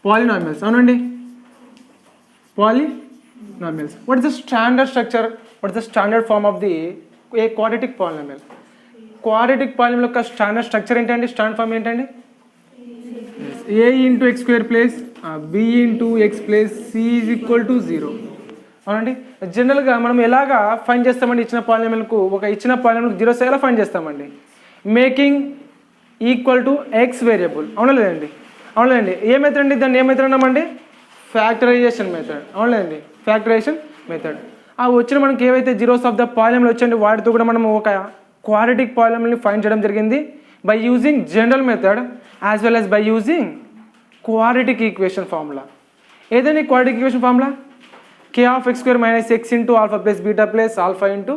Polynomials అవునండి. Polynomials. What is the standard structure, what is the standard form of the a quadratic polynomial? Quadratic polynomial యొక్క standard structure ఏంటండి? Standard form ఏంటండి? a into x square plus b into x plus c is equal to 0. అవునండి. జనరల్గా మనం ఎలాగా find చేస్తామండి ఇచ్చిన పాలినామియల్కు? ఒక ఇచ్చిన పాలినామియల్కు జీరోస్ ఎలా ఫైండ్ చేస్తామండి? Making equal to x variable. అవునా లేదండి? అవును లేదండి. ఏ మెథడ్ అండి? దాన్ని ఏ మెథడ్ అన్నామండి? Factorization method. అవును లేదండి? Factorization method. ఆ వచ్చిన మనకి ఏవైతే జీరోస్ ఆఫ్ ద పాలినామియల్ వచ్చండి వాటితో కూడా మనం ఒక క్వాడ్రాటిక్ పాలినామియల్ని ఫైండ్ చేయడం జరిగింది by using general method as well as by using quadratic equation formula. ఏదైనా quadratic equation formula k of x square minus x into alpha plus beta plus alpha into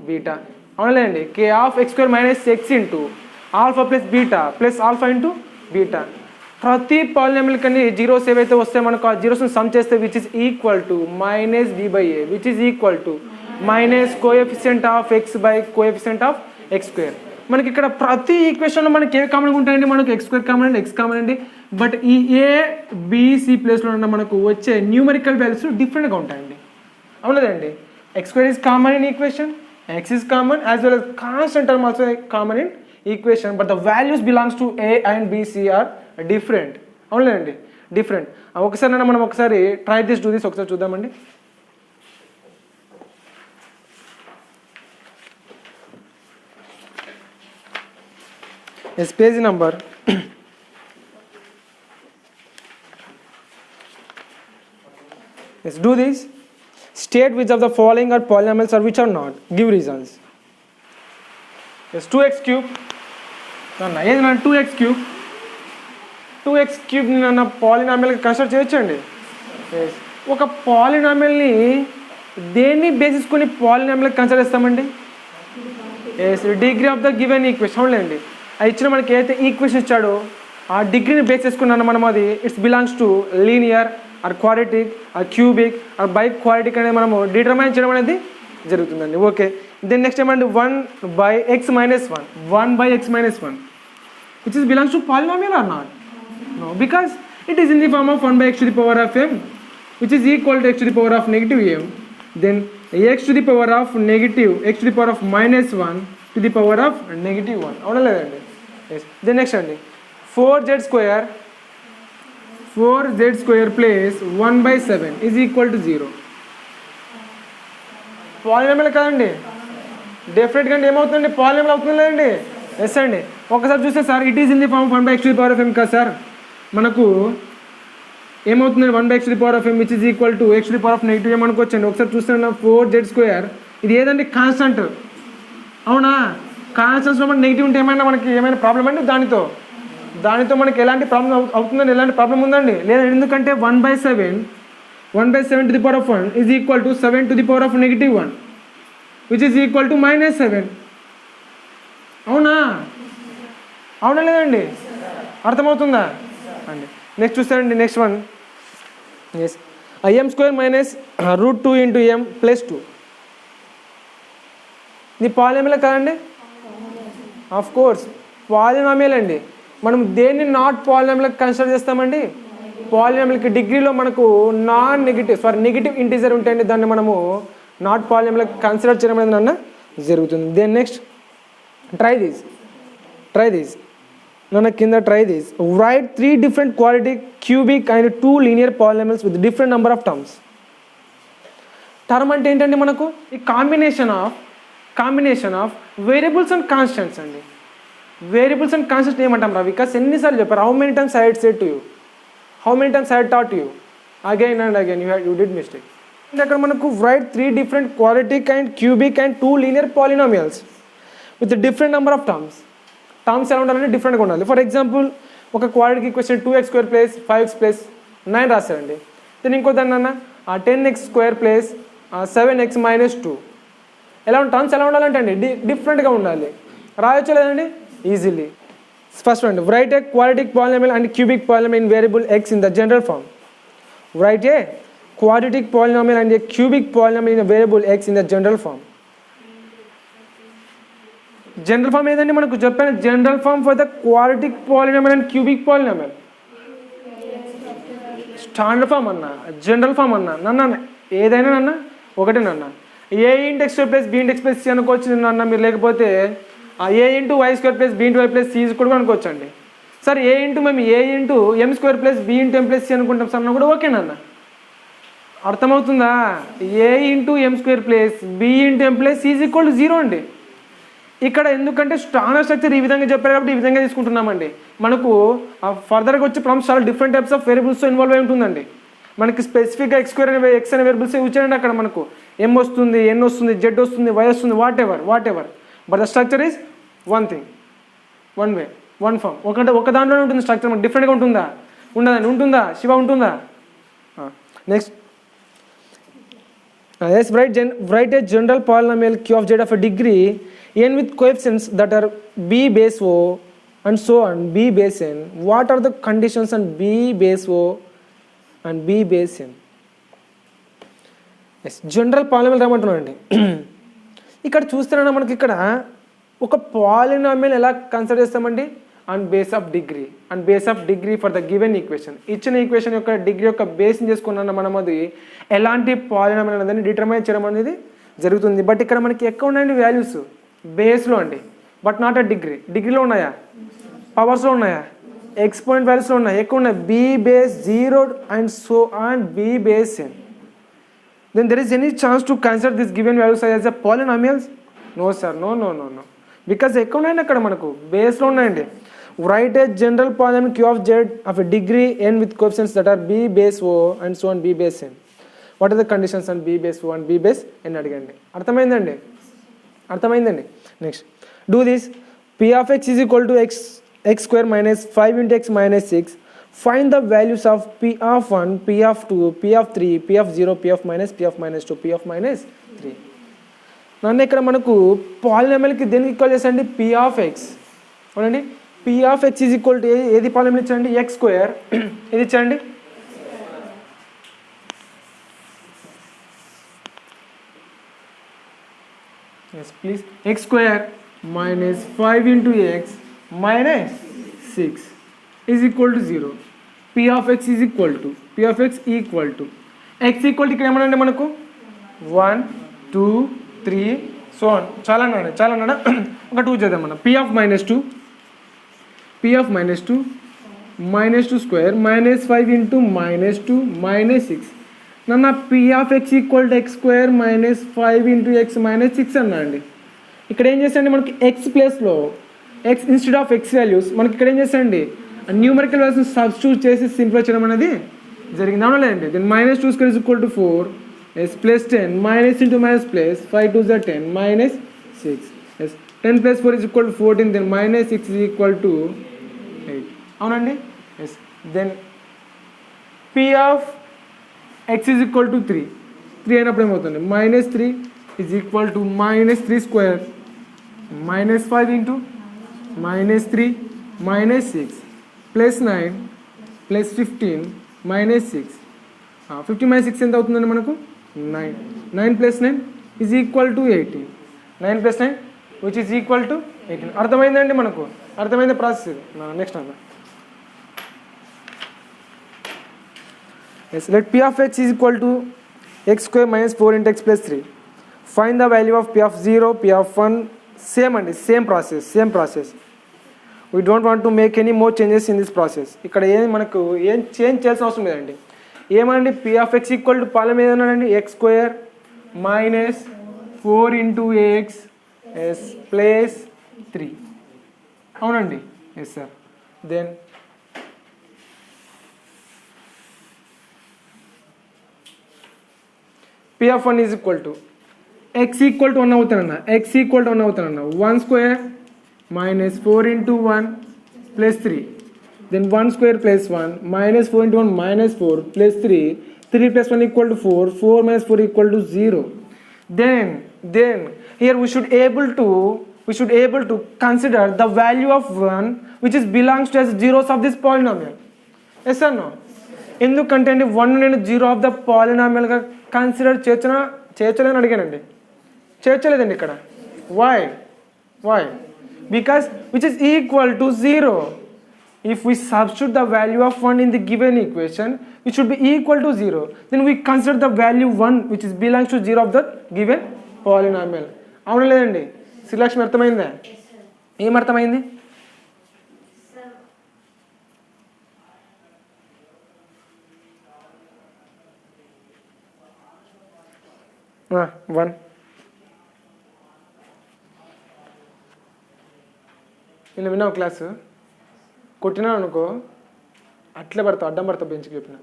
beta. అవునులేండి. k of x square minus x into alpha plus beta plus alpha into beta. ప్రతి polynomial కన్నా zeros ఏవైతే వస్తాయి మనకు ఆ జీరోస్ని sum చేస్తే which is equal to minus b by a which is equal to minus coefficient of x by coefficient of x square. మనకి ఇక్కడ ప్రతి ఈక్వేషన్లో మనకి ఏ కామన్గా ఉంటాయండి? మనకు ఎక్స్ స్క్వేర్ కామన్ అండి, ఎక్స్ కామన్ అండి. బట్ ఈ ఏబిసి ప్లేస్లో ఉన్న మనకు వచ్చే న్యూమరికల్ వాల్యూస్ డిఫరెంట్గా ఉంటాయండి. అవునదండి. X square is common in equation, x is common as well as constant term also common in equation, but the values belongs to A and BC are different. అవునులేండి, different. ఒకసారి మనం ఒకసారి try this do this ఒకసారి చూద్దామండి. Yes page number yes, do this. State which of the following are polynomials or which are not. Give reasons. Yes, 2x cube. ఏదైనా 2x cube. 2x cube నన్న polynomial consider చేయొచ్చండి. ఒక పాలినామియల్ని దేన్ని basis కొని polynomial consider చేస్తామండి? Yes, degree of the given equation. అవునులేండి. అది ఇచ్చిన మనకి ఏదైతే ఈక్వేషన్ ఇచ్చాడో ఆ డిగ్రీని బేస్ చేసుకున్నాను మనం అది it's belongs to linear or quadratic or cubic or biquadratic అనేది మనము డిటర్మైన్ చేయడం అనేది జరుగుతుందండి. ఓకే, దెన్ నెక్స్ట్ ఏమంటే 1 by x minus 1 by x minus 1 which is belongs to polynomial or not? No, because it is in the form of 1 by x to the power of m which is equal to x to the power of negative m, then x to the power of negative x to the power of minus 1 to the power of negative 1. అవునా లేదండి? Yes. Then next అండి 4z square plus 1 by 7 is equal to 0. Polynomial కదండి, డెఫినెట్గా అండి ఏమవుతుందండి? Polynomial అవుతుంది లేదండి? Yes అండి. ఒకసారి చూస్తే sir it is in the form 1 by x to the power of m కదా సార్. మనకు ఏమవుతుందండి? 1 by x to the power of m which is equal to x to the power of negative m అనుకోవచ్చండి. ఒకసారి చూస్తున్నా 4z square ఇది ఏదండి? Constant. అవునా? కాన్స్టెంట్స్లో మనకి negative ఉంటే ఏమైనా ప్రాబ్లం అండి? దానితో మనకి ఎలాంటి ప్రాబ్లం అవుతుందండి? ఎలాంటి ప్రాబ్లం ఉందండి? లేదా, ఎందుకంటే 1 by 7 to the power of 1 is equal to 7 to the power of negative 1 which is equal to minus 7. అవునా లేదండి? అర్థమవుతుందా అండి? నెక్స్ట్ చూస్తారండి next one. Yes, m square minus √2 into m plus 2 ఇది పాలినామియల్ కదండి? ఆఫ్ కోర్స్ పాలినామియల్ అండి. మనం దేన్ని నాట్ పాలినామియల్ కన్సిడర్ చేస్తామండి? పాలినామియల్కి డిగ్రీలో మనకు నెగిటివ్ ఇంటీజర్ ఉంటాయండి, దాన్ని మనము నాట్ పాలినామియల్ కన్సిడర్ చేయడం అనేది నన్ను జరుగుతుంది. దెన్ నెక్స్ట్ ట్రై దిస్ నన్ను కింద try this. Right 3 different quadratic, cubic and 2 linear polynomials with different number of terms. Term అంటే ఏంటండి? మనకు ఈ combination of variables and constants అండి. వేరియబుల్స్ అండ్ కాన్స్టెంట్స్ ఏమంటాం రా వికాస్? ఎన్నిసార్లు చెప్పారు? How many times I said to you, how many times I taught to you, again and again you did mistake. అంటే అక్కడ మనకు right 3 different quadratic and cubic and 2 linear polynomials with different number of terms. Terms ఎలా ఉండాలంటే డిఫరెంట్గా ఉండాలి. For example ఒక quadratic equation 2x square plus 5x plus 9 రాశారండి. Then ఇంకో దాన్ని అన్న 10x square plus 7x minus 2. Terms ఎలా ఉండాలంటే అండి డిఫరెంట్గా ఉండాలి. రాయొచ్చు లేదండి? Easily. First one, right a quadratic polynomial and cubic polynomial in variable x in the general form. Right a quadratic polynomial and a cubic polynomial in a variable x in the general form. General form ఏదండి మనకు చెప్పాను, general form for the quadratic polynomial and cubic polynomial. Standard form అన్న, general form అన్న, నన్న ఏదైనా నన్న ఒకటే నన్న. A into x square plus B into x plus C అనుకోవచ్చు నన్న మీరు, లేకపోతే A into y square plus B into y plus C కూడా అనుకోవచ్చు అండి. సార్ ఏ ఇంటూ మేము A into M square plus B into M plus C అనుకుంటాం sir అన్న కూడా ఓకేనన్న. అర్థమవుతుందా? A into M square plus B into M plus C is equal to 0 అండి. ఇక్కడ ఎందుకంటే స్టాండర్డ్ స్ట్రక్చర్ ఈ విధంగా చెప్పారు కాబట్టి ఈ విధంగా తీసుకుంటున్నామండి. మనకు ఫర్దర్గా వచ్చే ప్రాబ్లమ్స్ చాలా డిఫరెంట్ టైప్స్ ఆఫ్ వేరియబుల్స్తో ఇన్వాల్వ్ అయి ఉంటుందండి. మనకి స్పెసిఫిక్గా ఎక్స్ స్క్వేర్ అనే ఎక్స్ అనే వేరియబుల్స్ ఇచ్చారండి. అక్కడ మనకు ఎం వస్తుంది, ఎన్ వస్తుంది, జెడ్ వస్తుంది, వై వస్తుంది, whatever but the structure is one thing, one way, one form. ఒక దాంట్లోనే ఉంటుంది స్ట్రక్చర్. మనకు డిఫరెంట్గా ఉంటుందా? ఉండదండి. ఉంటుందా శివ? ఉంటుందా? Next yes, write a general polynomial q of z of a degree n with coefficients that are b base o and so on b base n. What are the conditions on b base o and b base n? yes, general polynomial రామంటున్నానండి. ఇక్కడ చూస్తున్నారా మనకి ఇక్కడ ఒక polynomial ఎలా consider చేస్తామండి? And base of degree for the given equation. ఇచ్చిన equation యొక్క degree యొక్క బేస్ని చేసుకున్న మనం అది ఎలాంటి పాలినామియల్ అనేది డిటర్మైన్ చేయడం అనేది జరుగుతుంది. బట్ ఇక్కడ మనకి ఎక్కువ ఉన్నాయండి వాల్యూస్ బేస్లో అండి, బట్ నాట్ అ డిగ్రీలో ఉన్నాయా? పవర్స్లో ఉన్నాయా? ఎక్స్పోనెంట్ వాల్యూస్లో ఉన్నాయి, ఎక్కువ ఉన్నాయి. B base 0 and so on B base n. Then there is any chance to consider this given values as a polynomials? No sir, no, because ఎక్కువ ఉన్నాయండి అక్కడ మనకు బేస్లో ఉన్నాయండి. Write a general polynomial q of z of a degree n with coefficients that are b base o and so on b base n. What are the conditions on b base o and b base n అడగండి. అర్థమైందండి? Next do this. p of x is equal to x square minus 5 into x minus 6. Find the values of p of 1, p of 2, p of 3, p of 0, p of minus 2, p of minus 3. నన్ను ఇక్కడ మనకు పాలినామియల్కి దేనికి equal చేసండి? p of x అవునండి. p of x is equal to ఏది polynomial ఇచ్చండి? X square. ఇది ఇచ్చండి yes please, x square minus 5 into x minus 6 is equal to 0. p of x is equal to x equal to ఇక్కడ ఏమనండి మనకు 1 2 3 so on. చాలా అన్నాడు ఒక 2 చేద్దాం మనం. p of minus 2 minus 2 square minus 5 into minus 2 minus 6. నన్న p of x equal to x square minus 5 into x minus 6 అన్నా అండి. ఇక్కడ ఏం చేస్తాండి మనకి x ప్లేస్లో x instead of x values మనకి ఇక్కడ ఏం చేస్తాండి న్యూమరికల్ వాల్యూస్ సబ్స్టిట్యూట్ చేసి సింప్లిఫై చేయడం అనేది జరిగింది, అవునా లేదండి? Then minus 2 square is equal to 4 s plus 10 minus into minus plus 5 2s are 10 minus 6 s 10 plus 4 is equal to 14. then minus 6 is equal to 8, అవునండి? Yes. Then p of x is equal to 3 అయినప్పుడు ఏమవుతుంది? minus 3 is equal to minus 3 square minus 5 into minus 3 minus 6 plus 9 plus 15 minus 6. 15 minus 6 ఎంత అవుతుందండి మనకు? 9 plus 9 is equal to 18. 9 plus 9 which is equal to 18. అర్థమైందండి మనకు? అర్థమైంది process ఇది. Next అన్న yes, let p of x is equal to x square minus 4 into x plus 3. Find the value of p of 0, p of 1. Same process. We don't want to make any more changes in this process. ఇక్కడ మనకు ఏం change చేయాల్సిన అవసరం లేదండి. ఏమండి? p of x equal to polynomial ఏదన్నానండి? x square minus 4 into x s plus 3, అవునండి? Yes sir. Then p of 1 is equal to x equal to 1 అవుతానన్నా. 1 square minus 4 into 1 plus 3. then 1 square plus 1 minus 4 into 1 minus 4 plus 3 plus 1 equal to 4 minus 4 equal to 0. then here we should able to consider the value of 1 which is belongs to as zeros of this polynomial. Yes or no? ఎందుకంటే అండి 1 నేను 0 of the పాలినామియల్గా consider చేర్చలేదని అడిగానండి. చేర్చలేదండి ఇక్కడ. Why because which is equal to 0. If we substitute the value of 1 in the given equation, it should be equal to 0. Then we consider the value 1 which is belongs to 0 of the given polynomial. అవునా లేదండి? శ్రీలక్ష్మి అర్థమైందా? ఏం అర్థమైంది? 1 ఇలా విన్నావు class కొట్టినా అనుకో అట్లే పడతావు, అడ్డం పడతావు బెంచ్కి చెప్పిన.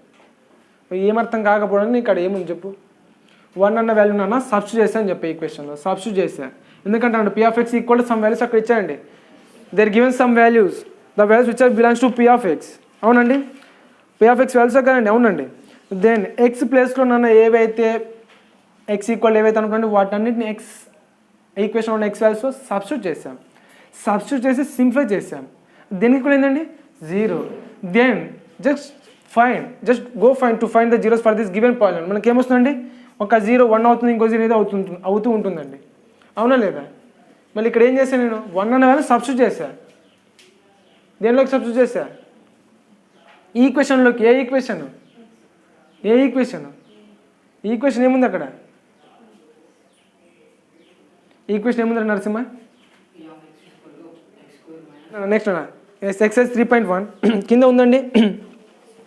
ఏమర్థం కాకపోవడానికి ఇక్కడ ఏముంది చెప్పు. 1 అన్న వాల్యూ నాన్న సబ్స్టిట్యూట్ చేసా అని చెప్పి ఈక్వేషన్లో సబ్స్టిట్యూట్ చేసా. ఎందుకంటే అంటే p(x) equal to some values అక్కడ ఇచ్చాయండి. There given some values, the values which are belongs to p(x). అవునండి, p(x) వాల్యూస్ కదండి. అవునండి. దెన్ ఎక్స్ ప్లేస్లో నాన్న ఏవైతే ఎక్స్ ఈక్వల్ ఏవైతే అనుకోండి వాటన్నిటిని ఎక్స్ ఈక్వేషన్ ఉన్న ఎక్స్ వాల్యూస్లో సబ్స్టిట్యూట్ చేసాం. సబ్స్టిట్యూట్ చేసి సింప్లిఫై చేసాం. దేనికి కూడా ఏంటండి 0. Then just go find to find the zeros for this given polynomial. మనకి ఏమొస్తుందండి, ఒక 0 1 అవుతుంది, ఇంకో 0 ఏదో అవుతూ ఉంటుందండి. అవునా లేదా? మళ్ళీ ఇక్కడ ఏం చేశాను నేను 1 అన్న వాల్యూ సబ్స్టిట్యూట్ చేశా. దేనిలోకి సబ్స్టిట్యూట్ చేశా? ఈక్వేషన్లోకి. ఏ ఈక్వేషన్ ఏముంది అక్కడ? ఈక్వేషన్ ఏముంది నరసింహ? నెక్స్ట్ అన్న ఎక్సైజ్ 3.1 కింద ఉందండి.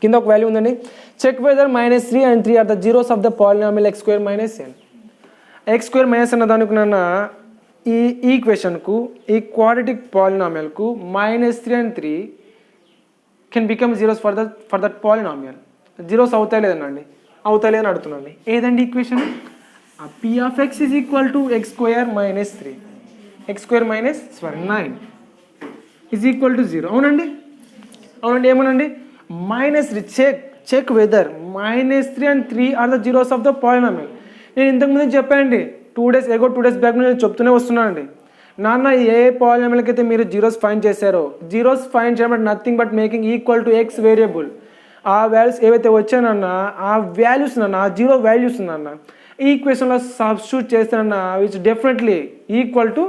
కింద ఒక వాల్యూ ఉందండి. Check whether -3 and 3 are the zeros of the polynomial x² - n. x² - అన్న దానికి నన్న ఈ ఈక్వేషన్కు ఈ క్వాడ్రాటిక్ పాలినామియల్కు -3 and 3 can become zeros for that polynomial. Zeros అవుతాయి లేదనండి, అవుతాయి లేదని అడుగుతున్నాండి. ఏదండి ఈక్వేషన్? p(x) is equal to x² - 3 x² - 9 is equal to 0. అవునండి. ఏమోనండి -3 check whether -3 and 3 are the zeros of the polynomial. నేను ఇంతకుముందు చెప్పానండి 2 days బ్యాక్ నేను చెప్తూనే వస్తున్నానండి. నాన్న ఏ పాలినామియల్కి అయితే మీరు జీరోస్ ఫైండ్ చేశారో, జీరోస్ ఫైండ్ చేయడం nothing but making equal to x variable. ఆ వాల్యూస్ ఏవైతే వచ్చానన్న ఆ వాల్యూస్ నాన్న, ఆ జీరో వాల్యూస్ నాన్న ఈక్వేషన్లో సబ్స్టిట్యూట్ చేస్తానన్న విచ్ డెఫినెట్లీ ఈక్వల్ టు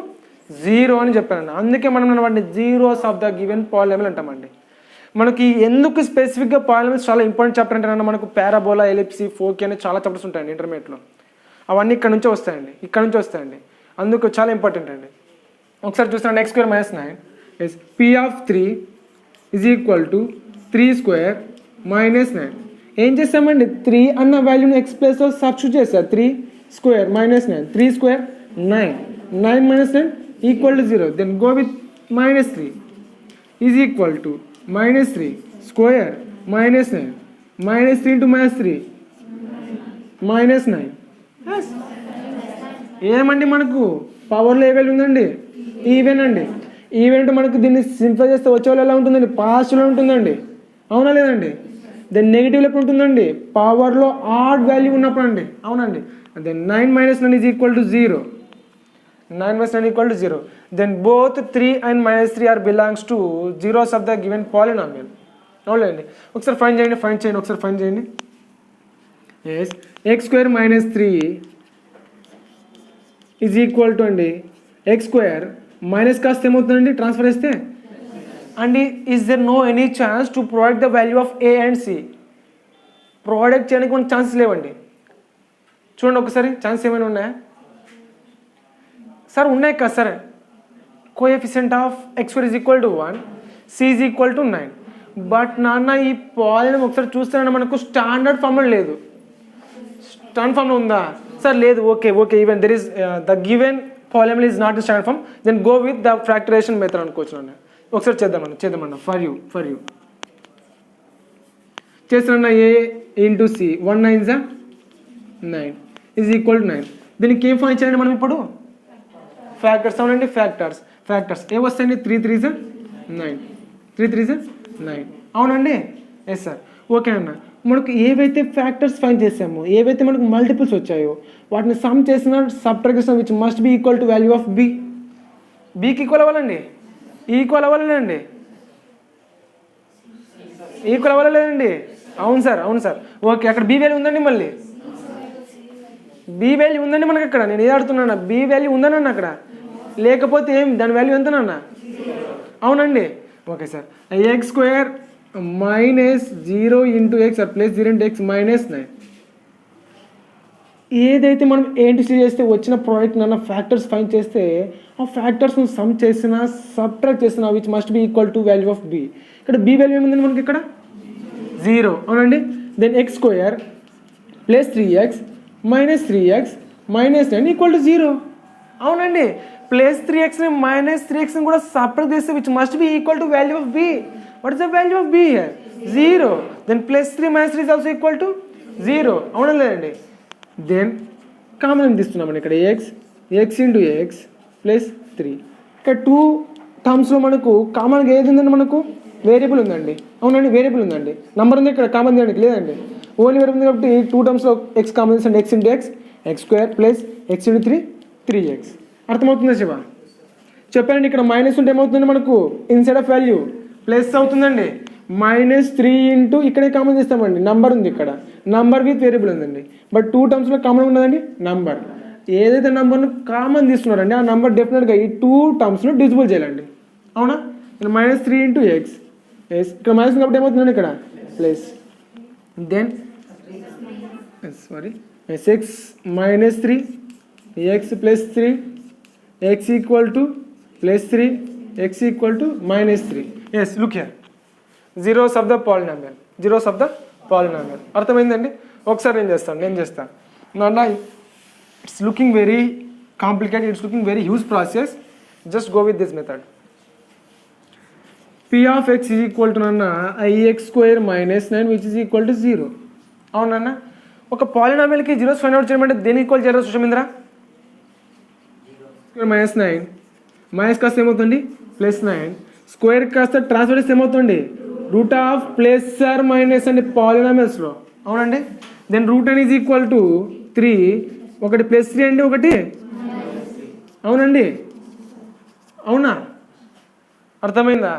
0 అని చెప్పానన్న. అందుకే మనం వాటిని zeros of the given polynomial అంటామండి. మనకి ఎందుకు స్పెసిఫిక్గా పాలినామియల్స్ చాలా ఇంపార్టెంట్ చాప్టర్ అంటే మనకు పారాబోలా, ఎలిప్సీ, ఫోకి అనే చాలా చాప్టర్స్ ఉంటాయండి ఇంటర్మీడియట్లో. అవన్నీ ఇక్కడ నుంచి వస్తాయండి. అందుకు చాలా ఇంపార్టెంట్ అండి. ఒకసారి చూస్తున్నాను x² - 9 is p(3) is equal to 3² - 9. ఏం చేస్తామండి 3 అన్న వాల్యూని ఎక్స్ ప్లేస్లో సబ్స్టిట్యూట్ చేస్తారు. 3² - 9 3² 9 9 - 9 equal to 0. Then go with -3 is equal to -3² - 9 -3 into -3 -9. ఏమండి మనకు పవర్లో ఏ వాల్యూ ఉందండి? ఈవెన్ అండి. ఈవెన్ మనకు దీన్ని సింప్లిఫై చేస్తే వచ్చే వాళ్ళు ఎలా ఉంటుందండి? పాజిటివ్లో ఉంటుందండి. అవునా లేదండి? దెన్ నెగిటివ్లో ఎప్పుడు ఉంటుందండి? పవర్లో ఆడ్ వాల్యూ ఉన్నప్పుడు అండి. అవునండి. Then 9 - 9 is equal to 0. 9 - 9 equal to 0. Then both 3 and -3 are belongs to zeros of the given polynomial. అవునండి. ఒకసారి ఫైండ్ చేయండి. Yes x² - 3 is equal to అండి x² మైనస్ కాస్త ఏమవుతుందండి ట్రాన్స్ఫర్ చేస్తే and is there no any chance to provide the value of a and c. Provide చేయడానికి మనకు chances లేవండి. చూడండి ఒకసారి ఛాన్స్ ఏమైనా ఉన్నాయా సార్? ఉన్నాయి కదా sir. Coefficient of x² is equal to 1, c is equal to 9. But నాన్న ఈ పాలినామియల్ ఒకసారి చూస్తే మనకు స్టాండర్డ్ ఫార్మ్లో లేదు. స్టాండర్డ్ ఫార్మ్లో ఉందా సార్? లేదు. Okay even there is the given polynomial is not in standard form, then go with the factorization method అనుకోవచ్చు నాన్న. ఒకసారి చేద్దామన్నా ఫర్ యూ చేస్తున్నా. a into c 1 9s 9 is equal to 9. దీనికి ఏం ఫైండ్ చేయండి మనం ఇప్పుడు? ఫ్యాక్టర్స్. అవునండి, ఫ్యాక్టర్స్ ఏ వస్తాయండి? 3 3s 9 3 3s 9. అవునండి. Yes sir. ఓకే అన్న. మనకు ఏవైతే ఫ్యాక్టర్స్ ఫైండ్ చేసామో, ఏవైతే మనకు మల్టిపుల్స్ వచ్చాయో వాటిని సమ్ చేసిన subtraction which must be equal to value of b. bకి ఈక్వల్ అవ్వాలండి. ఈక్వల్ అవ్వాలండి. అవును సార్ ఓకే. అక్కడ బి వాల్యూ ఉందండి, మళ్ళీ బి వాల్యూ ఉందండి మనకి అక్కడ. నేను ఏది ఆడుతున్నాను, బి వాల్యూ ఉందనన్నా అక్కడ, లేకపోతే ఏం దాని వాల్యూ ఎంతనన్నా? అవునండి. Okay sir. X square minus 0 into x or plus 0 into x minus 9. ఏదైతే మనం ఏంటి చేస్తే వచ్చిన ప్రోడక్ట్ అన్న ఫ్యాక్టర్స్ ఫైండ్ చేస్తే ఆ ఫ్యాక్టర్స్ని సమ్ చేసినా సబ్ట్రాక్ట్ చేసినా which must be equal to value of B. ఇక్కడ బి వాల్యూ ఏముందండి మనకి ఇక్కడ? 0. అవునండి. Then x square plus 3x minus 3x minus 9 equal to 0. అవునండి. ప్లస్ 3xని మైనస్ 3xని కూడా సబ్ట్రాక్ట్ చేస్తే which must be equal to value of B. What is the value of B here? 0. Then plus 3 minus 3 is also equal to 0. అవునా లేదండి? Then common ఏం తీస్తున్నామండి ఇక్కడ? X into x plus 3. ఇక్కడ 2 టర్మ్స్లో మనకు కామన్గా ఏది ఉందండి? మనకు వేరియబుల్ ఉందండి. అవునండి, వేరియబుల్ ఉందండి. నెంబర్ ఉంది ఇక్కడ, కామన్ చేయడానికి లేదండి. ఓన్లీ వేరియబుల్ ఉంది కాబట్టి 2 టర్మ్స్లో ఎక్స్ కామన్ చేసండి. X into x x square plus x into 3 3x. అర్థమవుతుందా శివ? చెప్పండి. ఇక్కడ మైనస్ ఉంటే ఏమవుతుందండి మనకు? ఇన్సైడ్ ఆఫ్ వాల్యూ ప్లస్ అవుతుందండి. మైనస్ 3 ఇంటూ ఇక్కడే కామన్ చేస్తామండి, నంబర్ ఉంది ఇక్కడ, నంబర్ విత్ వేరియబుల్ ఉందండి. బట్ 2 టర్మ్స్లో కామన్ ఉన్నదండి నంబర్. ఏదైతే నంబర్ను కామన్ తీసుకున్నారండి ఆ నంబర్ డెఫినెట్గా ఈ 2 టర్మ్స్లో డివిజిబుల్ చేయాలండి. అవునా? మైనస్ 3 ఇంటూ ఎక్స్ ఇక్కడ మైనస్ కాబట్టి ఏమవుతుందండి ఇక్కడ plus. Then x minus 3 x plus 3 x equal to plus 3 x equal to minus 3. Yes, look here, zeros of the polynomial, zeros of the polynomial. అర్థమైందండి? ఒకసారి నేను చేస్తాను. నాన్న it's looking very complicated, it's looking very huge process. Just go with this method. P of x is equal to నాన్న ఐఎక్స్ square minus 9 which is equal to 0. అవునన్న? ఒక పాలినామియల్కి zeros find out చేయమంటే దేని ఈక్వల్ చేయాలి సుషమేంద్ర? మైనస్ 9 మైనస్ కాస్త ఏమవుతుంది? Plus 9 square కాస్త ట్రాన్స్ఫర్ చేస్తే ఏమవుతుంది? Root of plus or minus అండి పాలినామియల్స్లో. అవునండి. Then root n is equal to 3. ఒకటి ప్లస్ 3 అండి, ఒకటి అవునండి. అవునా? అర్థమైందా?